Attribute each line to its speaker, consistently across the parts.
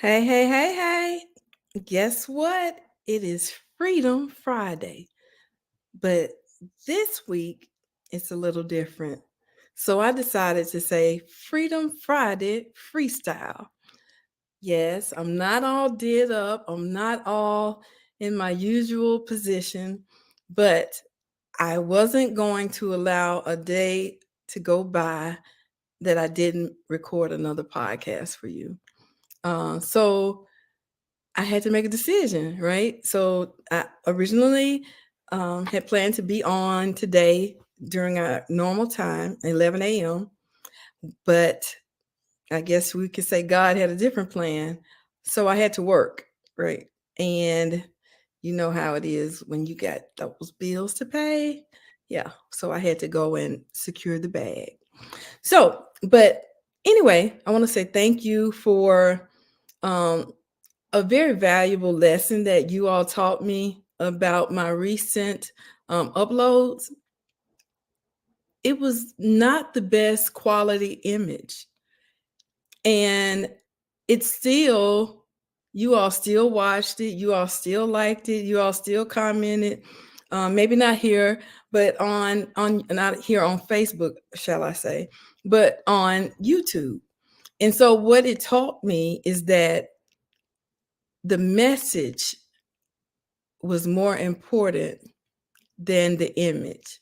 Speaker 1: Hey, hey, hey, hey. Guess what? It is Freedom Friday. But this week, it's a little different. So I decided to say Freedom Friday Freestyle. Yes, I'm not all did up, I'm not all in my usual position, but I wasn't going to allow a day to go by that I didn't record another podcast for you. So I had to make a decision, right? So I originally had planned to be on today during our normal time, 11 a.m., but I guess we could say God had a different plan. So I had to work, right? And you know how it is when you got those bills to pay. Yeah. So I had to go and secure the bag. So, but anyway, I want to say thank you for um, a very valuable lesson that you all taught me about my recent uploads. It was not the best quality image. And it's still, you all still watched it, you all still liked it, you all still commented. Maybe not here, but on not here on Facebook, shall I say, but on YouTube. And so what it taught me is that the message was more important than the image.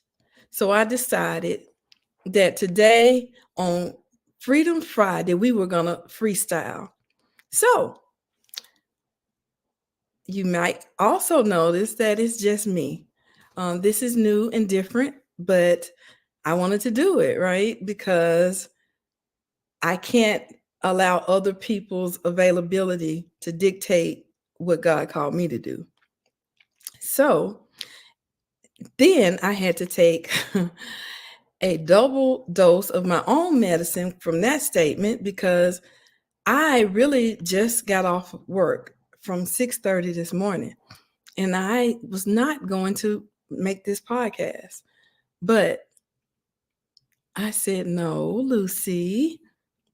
Speaker 1: So I decided that today on Freedom Friday, we were going to freestyle. So you might also notice that it's just me. This is new and different, but I wanted to do it, right? Because I can't allow other people's availability to dictate what God called me to do. So then I had to take a double dose of my own medicine from that statement because I really just got off work from 6:30 this morning and I was not going to make this podcast. But I said, "No, Lucy,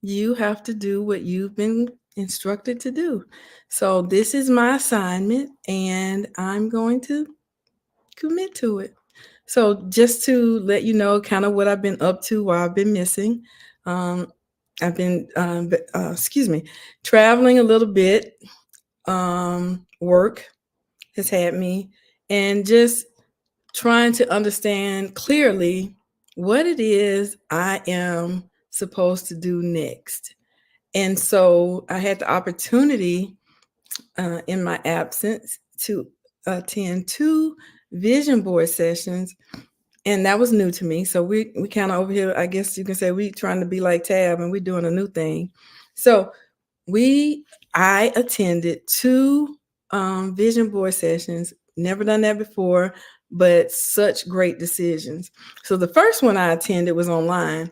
Speaker 1: you have to do what you've been instructed to do. So this is my assignment and I'm going to commit to it." So just to let you know kind of what I've been up to while I've been missing, um, I've been, traveling a little bit. Work has had me, and just trying to understand clearly what it is I am supposed to do next. And so I had the opportunity in my absence to attend two vision board sessions, and that was new to me. So we kind of over here, I guess you can say, we trying to be like Tab, and we're doing a new thing. So I attended two vision board sessions. Never done that before, but such great decisions. So the first one I attended was online,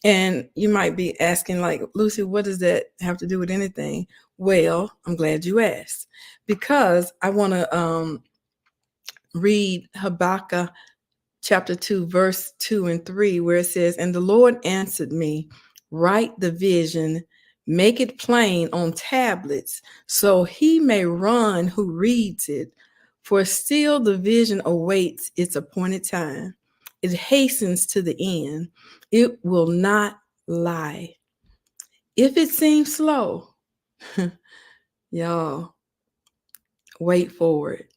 Speaker 1: and you might be asking, like, Lucy, what does that have to do with anything? Well, I'm glad you asked, because I want to read Habakkuk chapter 2, verse 2 and 3, where it says, "And the Lord answered me, write the vision, make it plain on tablets, so he may run who reads it. For still the vision awaits its appointed time. It hastens to the end. It will not lie. If it seems slow," y'all, wait for it.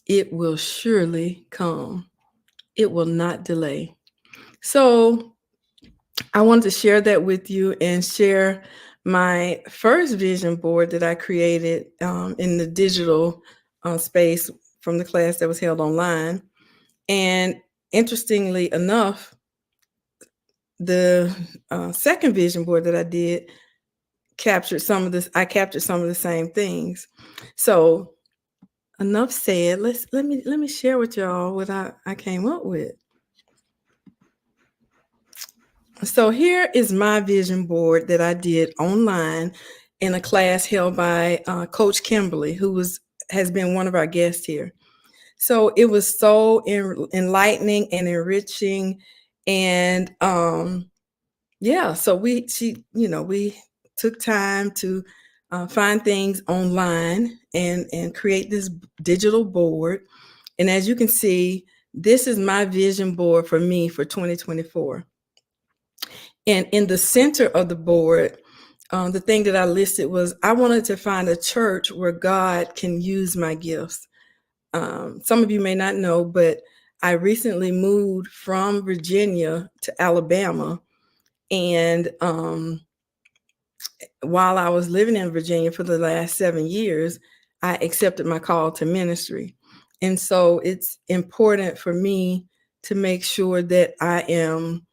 Speaker 1: "It will surely come. It will not delay." So I wanted to share that with you and share my first vision board that I created in the digital space from the class that was held online. And interestingly enough, the second vision board that I did captured some of this. I captured some of the same things. So enough said. Let me share with y'all what I came up with. So here is my vision board that I did online in a class held by Coach Kimberly, who has been one of our guests here. So it was so enlightening and enriching, and yeah. So we took time to find things online and create this digital board. And as you can see, this is my vision board for me for 2024. And in the center of the board, the thing that I listed was I wanted to find a church where God can use my gifts. Some of you may not know, but I recently moved from Virginia to Alabama. And while I was living in Virginia for the last 7 years, I accepted my call to ministry. And so it's important for me to make sure that I am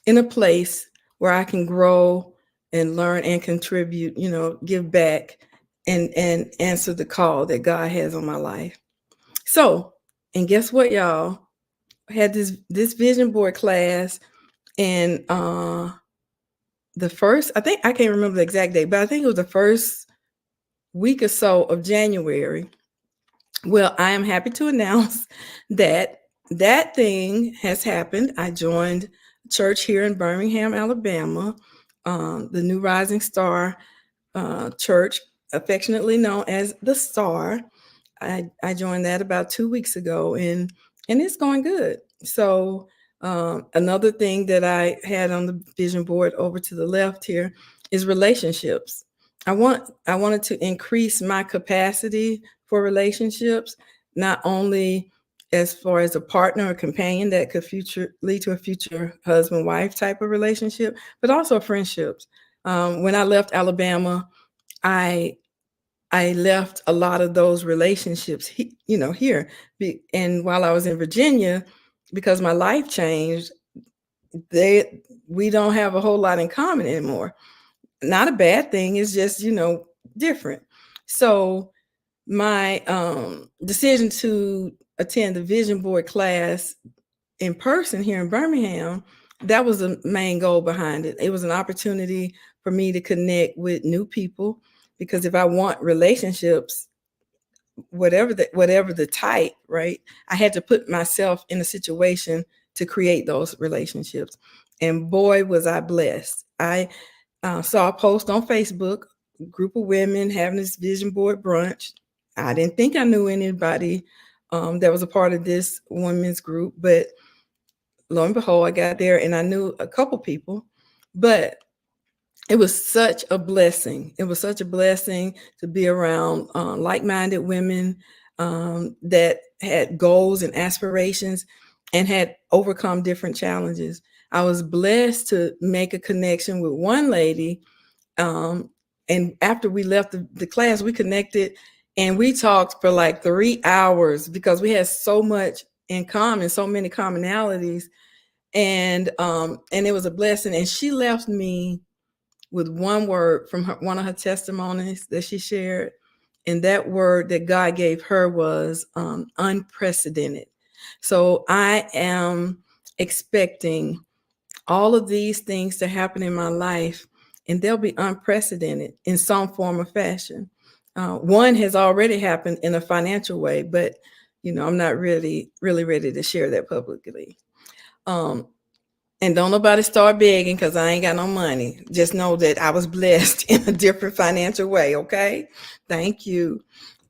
Speaker 1: in a place where I can grow and learn and contribute, give back and answer the call that God has on my life. So, and guess what, y'all? I had this vision board class, and the first, I think I can't remember the exact date, but I think it was the first week or so of January. Well, I am happy to announce that that thing has happened. I joined a church here in Birmingham, Alabama, the New Rising Star Church, affectionately known as the Star. I joined that about 2 weeks ago, and it's going good. So another thing that I had on the vision board over to the left here is relationships. I wanted to increase my capacity for relationships, not only as far as a partner or companion that could lead to a future husband wife type of relationship, but also friendships. When I left Alabama, I left a lot of those relationships, here. And while I was in Virginia, because my life changed, we don't have a whole lot in common anymore. Not a bad thing. It's just, different. So my decision to attend the vision board class in person here in Birmingham, that was the main goal behind it. It was an opportunity for me to connect with new people, because if I want relationships, whatever the type, right, I had to put myself in a situation to create those relationships. And boy, was I blessed. I saw a post on Facebook, a group of women having this vision board brunch. I didn't think I knew anybody that was a part of this women's group, but lo and behold, I got there and I knew a couple people. But it was such a blessing. It was such a blessing to be around like-minded women that had goals and aspirations and had overcome different challenges. I was blessed to make a connection with one lady. And after we left the class, we connected and we talked for like 3 hours because we had so much in common, so many commonalities. And it was a blessing. And she left me with one word from one of her testimonies that she shared. And that word that God gave her was unprecedented. So I am expecting all of these things to happen in my life, and they'll be unprecedented in some form or fashion. One has already happened in a financial way, but I'm not really ready to share that publicly. And don't nobody start begging because I ain't got no money. Just know that I was blessed in a different financial way. Okay. Thank you.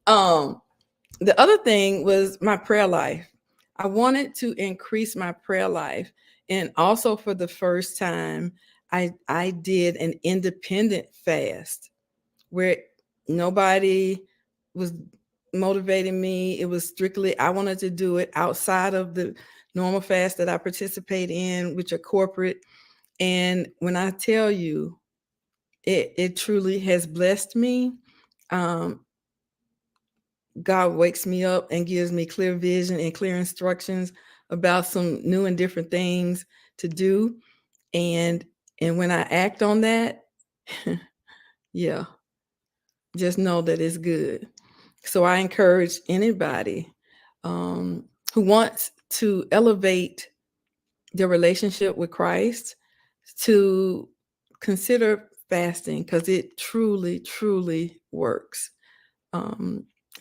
Speaker 1: The other thing was my prayer life. I wanted to increase my prayer life. And also for the first time, I did an independent fast where nobody was motivating me. It was strictly, I wanted to do it outside of the normal fast that I participate in, which are corporate. And when I tell you, it truly has blessed me. God wakes me up and gives me clear vision and clear instructions about some new and different things to do. And when I act on that, yeah, just know that it's good. So I encourage anybody who wants to elevate their relationship with Christ to consider fasting, because it truly, truly works.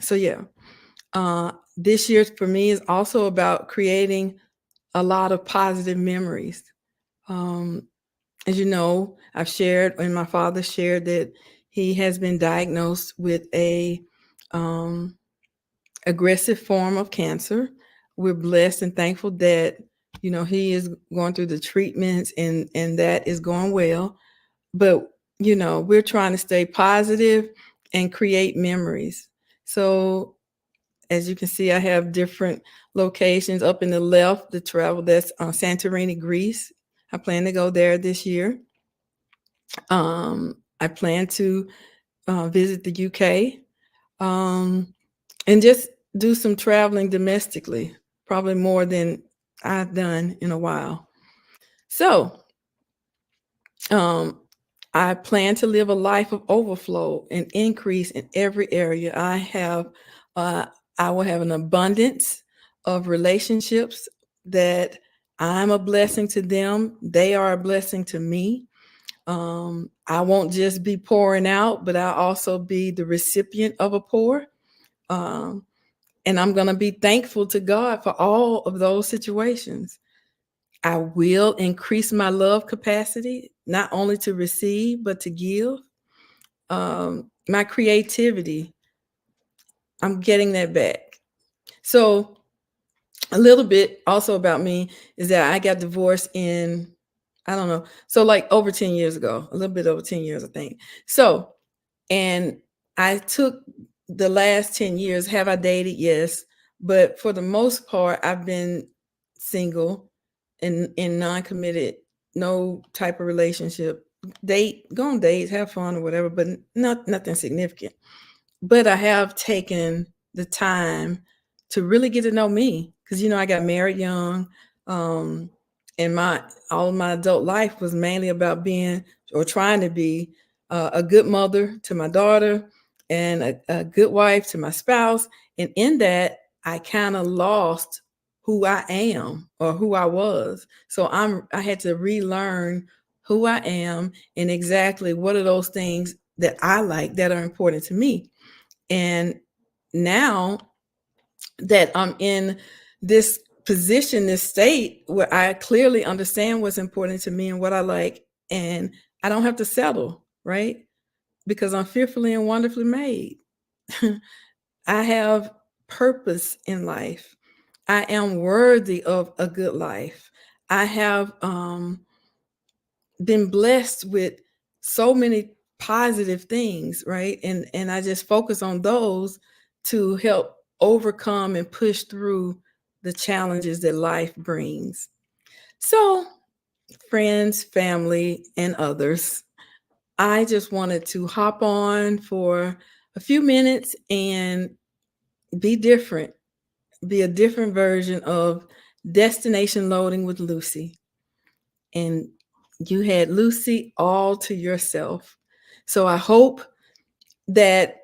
Speaker 1: So yeah, this year for me is also about creating a lot of positive memories. And As you know, I've shared, and my father shared, that he has been diagnosed with a aggressive form of cancer. We're blessed and thankful that he is going through the treatments, and that is going well. But we're trying to stay positive and create memories. So as you can see, I have different locations up in the left. The travel, that's Santorini, Greece. I plan to go there this year. I plan to visit the UK, and just do some traveling domestically, probably more than I've done in a while. So I plan to live a life of overflow and increase in every area. Uh, I will have an abundance of relationships that I'm a blessing to them. They are a blessing to me. I won't just be pouring out, but I'll also be the recipient of a pour. Um, and I'm going to be thankful to God for all of those situations. I will increase my love capacity, not only to receive, but to give. My creativity, I'm getting that back. So, a little bit also about me is that I got divorced in, I don't know, so like over 10 years ago, a little bit over 10 years, I think. So, and I took the last 10 years. Have I dated? Yes. But for the most part, I've been single and non-committed, no type of relationship. Go on dates, have fun or whatever, but nothing significant. But I have taken the time to really get to know me, because I got married young, um, and my all of my adult life was mainly about being, or trying to be, a good mother to my daughter, and a good wife to my spouse. And in that, I kind of lost who I am or who I was. So I had to relearn who I am and exactly what are those things that I like that are important to me. And now that I'm in this position, this state where I clearly understand what's important to me and what I like, and I don't have to settle, right? Because I'm fearfully and wonderfully made. I have purpose in life. I am worthy of a good life. I have been blessed with so many positive things, right? And I just focus on those to help overcome and push through the challenges that life brings. So, friends, family, and others, I just wanted to hop on for a few minutes and be different, be a different version of Destination Loading with Lucy. And you had Lucy all to yourself. So I hope that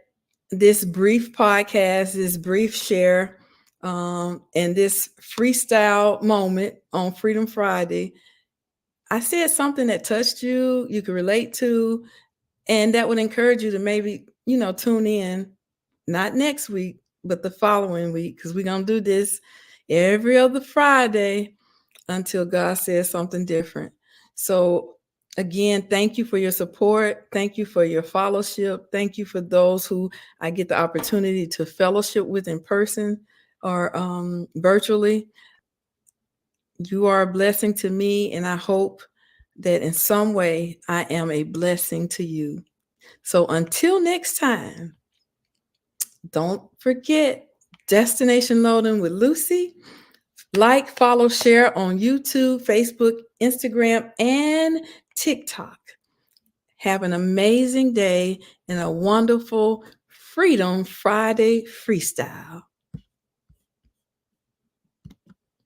Speaker 1: this brief podcast, this brief share, and this freestyle moment on Freedom Friday, I said something that touched you, you could relate to, and that would encourage you to maybe, tune in, not next week, but the following week, because we're going to do this every other Friday until God says something different. So, again, thank you for your support. Thank you for your fellowship. Thank you for those who I get the opportunity to fellowship with in person or virtually. You are a blessing to me, and I hope that in some way I am a blessing to you. So, until next time, don't forget Destination Loading with Lucy. Like, follow, share on YouTube, Facebook, Instagram, and TikTok. Have an amazing day and a wonderful Freedom Friday freestyle.